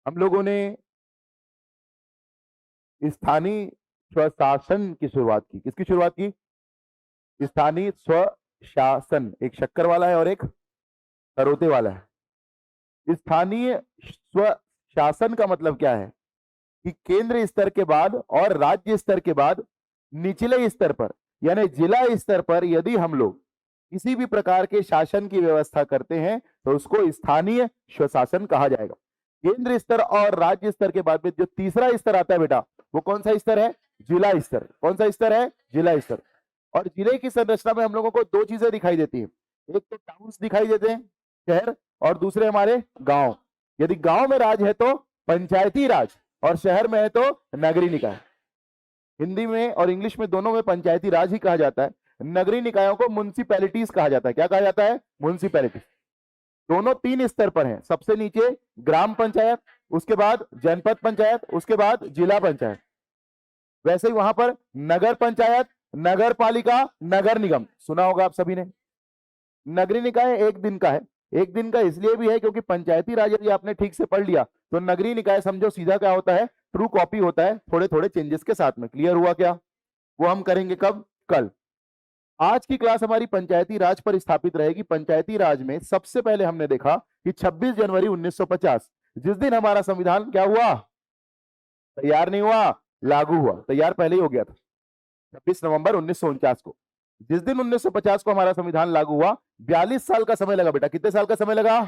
हम लोगों ने स्थानीय स्वशासन की शुरुआत की। किसकी शुरुआत की? स्थानीय स्वशासन। एक शक्कर वाला है और एक सरोते वाला है। स्थानीय स्वशासन का मतलब क्या है कि केंद्र स्तर के बाद और राज्य स्तर के बाद निचले स्तर पर यानी जिला स्तर पर यदि हम लोग किसी भी प्रकार के शासन की व्यवस्था करते हैं तो उसको स्थानीय स्वशासन कहा जाएगा। केंद्र स्तर और राज्य स्तर के बाद में जो तीसरा स्तर आता है बेटा, वो कौन सा स्तर है? जिला स्तर। कौन सा स्तर है? जिला स्तर। और जिले की संरचना में हम लोगों को दो चीजें दिखाई देती है। एक तो टाउन्स दिखाई देते हैं, शहर, और दूसरे हमारे गांव। यदि गांव में राज है तो पंचायती राज, और शहर में है तो नगरीय निकाय। हिंदी में और इंग्लिश में दोनों में पंचायती राज ही कहा जाता है। नगरीय निकायों को म्युनिसिपैलिटीज कहा जाता है। क्या कहा जाता है? म्युनिसिपैलिटीज। दोनों तीन स्तर पर हैं। सबसे नीचे ग्राम पंचायत, उसके बाद जनपद पंचायत, उसके बाद जिला पंचायत। वैसे ही वहां पर नगर पंचायत, नगर पालिका, नगर निगम सुना होगा आप सभी ने। नगरीय निकाय एक दिन का है। एक दिन का इसलिए भी है क्योंकि पंचायती राज यदि आपने ठीक से पढ़ लिया तो नगरीय निकाय समझो सीधा क्या होता है? ट्रू कॉपी होता है, थोड़े थोड़े चेंजेस के साथ में। क्लियर हुआ क्या? वो हम करेंगे कब? कल। आज की क्लास हमारी पंचायती राज पर स्थापित रहेगी। पंचायती राज में सबसे पहले हमने देखा कि 26 जनवरी 1950 जिस दिन हमारा संविधान क्या हुआ? तैयार नहीं हुआ, लागू हुआ। तैयार पहले ही हो गया था, 26 नवंबर 1949 को। जिस दिन 1950 को हमारा संविधान लागू हुआ, 42 साल का समय लगा बेटा। कितने साल का समय लगा?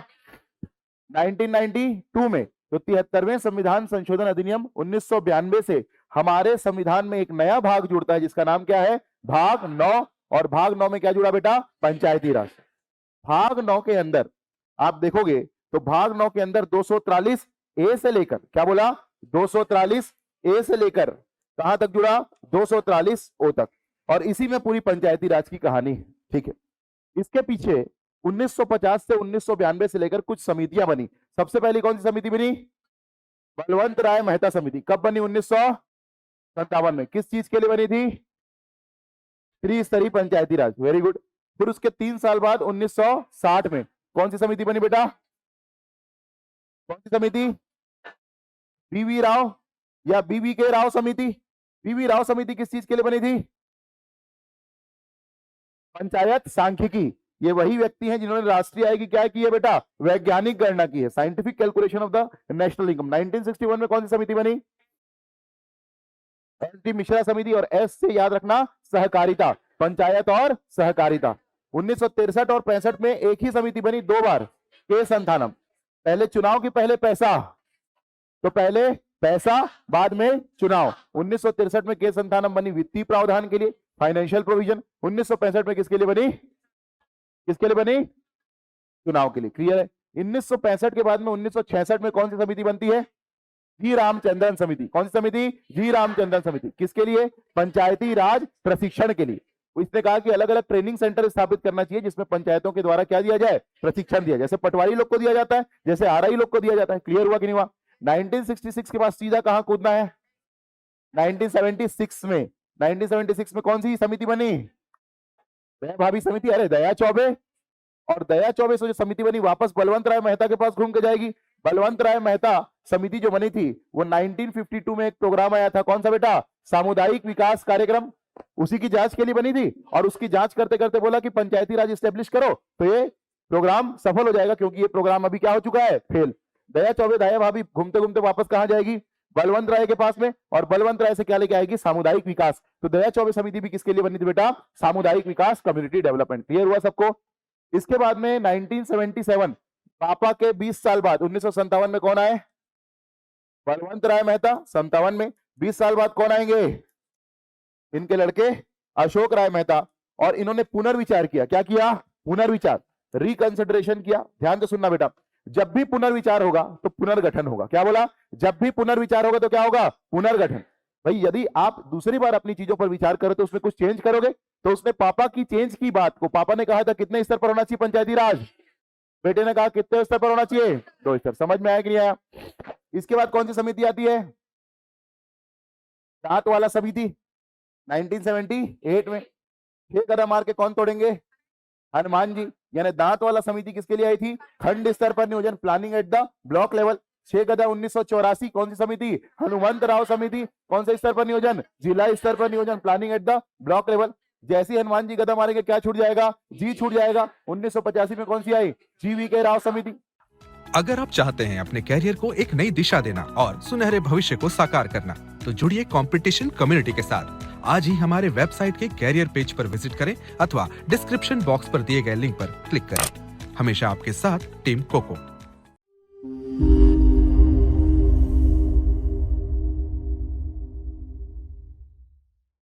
1992 में। तो 73वें संविधान संशोधन अधिनियम 1992 से हमारे संविधान में एक नया भाग जुड़ता है जिसका नाम क्या है? भाग 9। और भाग 9 में क्या जुड़ा बेटा? पंचायती राज। भाग 9 के अंदर आप देखोगे तो भाग 9 के अंदर 243 ए से लेकर, क्या बोला? 243 ए से लेकर कहां तक जुड़ा? 243 ओ तक। और इसी में पूरी पंचायती राज की कहानी है। ठीक है। इसके पीछे 1950 से 1992 से लेकर कुछ समितियां बनी। सबसे पहली कौन सी समिति बनी? बलवंत राय मेहता समिति। कब बनी? 1957 में। किस चीज के लिए बनी थी? त्रिस्तरीय पंचायती राज। Very good. फिर उसके 3 साल बाद 1960 में कौन सी समिति बनी बेटा? कौन सी समिति? बीवी राव या बीवी के राव समिति। बीवी राव समिति किस चीज के लिए बनी थी? पंचायत सांख्यिकी। ये वही व्यक्ति हैं जिन्होंने राष्ट्रीय आय की क्या की है बेटा? वैज्ञानिक गणना की है। Scientific calculation of the national income. 1961 में कौन सी समिति बनी? एस.डी. मिश्रा समिति। और एस से याद रखना सहकारिता, पंचायत और सहकारिता। 1963 और 65 में एक ही समिति बनी, 2 बार। के संथानम। पहले चुनाव की पहले पैसा, तो पहले पैसा बाद में चुनाव। 1963 में के संथानम बनी वित्तीय प्रावधान के लिए, फाइनेंशियल प्रोविजन। 1965 में किसके लिए बनी? किसके लिए बनी? चुनाव के लिए। क्लियर है। 1965 के बाद में 1966 में कौन सी समिति बनती है? जी रामचंद्रन समिति। कौन सी समिति? जी रामचंद्रन समिति। किसके लिए? पंचायती राज प्रशिक्षण के लिए। इसने कहा कि अलग अलग ट्रेनिंग सेंटर स्थापित करना चाहिए जिसमें पंचायतों के द्वारा क्या दिया जाए? प्रशिक्षण दिया, जैसे पटवारी लोग को दिया जाता है, जैसे आरआई लोग को दिया जाता है। क्लियर हुआ कि नहीं हुआ? 1966 के बाद सीधा कहां कूदना है? 1976 में। 1976 में कौन सी समिति बनी? दया भाभी समिति। अरे दया चौबे। और दया चौबे से जो समिति बनी वापस बलवंत राय मेहता के पास घूम के जाएगी। बलवंत राय मेहता समिति जो बनी थी वो 1952 में एक प्रोग्राम आया था। कौन सा बेटा? सामुदायिक विकास कार्यक्रम। उसी की जांच के लिए बनी थी। और उसकी जांच करते करते बोला कि पंचायती राज स्टेब्लिश करो तो ये प्रोग्राम सफल हो जाएगा, क्योंकि ये प्रोग्राम अभी क्या हो चुका है? फेल। दया चौबे दया भाभी घूमते घूमते वापस कहां जाएगी? बलवंत राय के पास में। और बलवंत राय से क्या लेके आएगी? सामुदायिक विकास। तो दया चौबे समिति भी किसके लिए बनी थी बेटा? सामुदायिक विकास, कम्युनिटी डेवलपमेंट। क्लियर हुआ सबको? इसके बाद में 1977 पापा के 20 साल बाद 1957 में कौन आए? बलवंत राय मेहता। 57 में 20 साल बाद कौन आएंगे? इनके लड़के अशोक राय मेहता। और इन्होंने पुनर्विचार किया। क्या किया? पुनर्विचार, रिकंसिडरेशन किया। ध्यान से सुनना बेटा, जब भी पुनर्विचार होगा तो पुनर्गठन होगा। क्या बोला? जब भी पुनर्विचार होगा तो क्या होगा? पुनर्गठन। भाई यदि आप दूसरी बार अपनी चीजों पर विचार करो तो उसमें कुछ चेंज करोगे। तो उसने पापा की चेंज की बात को, पापा ने कहा था कितने स्तर पर होना चाहिए पंचायती राज? बेटे ने कहा कितने स्तर पर होना चाहिए? 2 स्तर। समझ में आया कि नहीं आया? इसके बाद कौन सी समिति आती है? दांत वाला समिति। 1978 में 6 कदम मार के कौन तोड़ेंगे? हनुमान जी। यानी दांत वाला समिति किसके लिए आई थी? खंड स्तर पर नियोजन, planning at the block level. 6 गदा 1984 कौन सी समिति? हनुमंत राव समिति। कौन से स्तर पर नियोजन? जिला स्तर पर नियोजन, planning at the block level. जैसे हनुमान जी गदा मारेंगे क्या छूट जाएगा? जी छूट जाएगा। 1985 में कौन सी आई? GVK राव समिति। अगर आप चाहते हैं अपने कैरियर को एक नई दिशा देना और सुनहरे भविष्य को साकार करना, तो जुड़िए कंपटीशन कम्युनिटी के साथ। आज ही हमारे वेबसाइट के कैरियर पेज पर विजिट करें अथवा डिस्क्रिप्शन बॉक्स पर दिए गए लिंक पर क्लिक करें। हमेशा आपके साथ टीम कोको।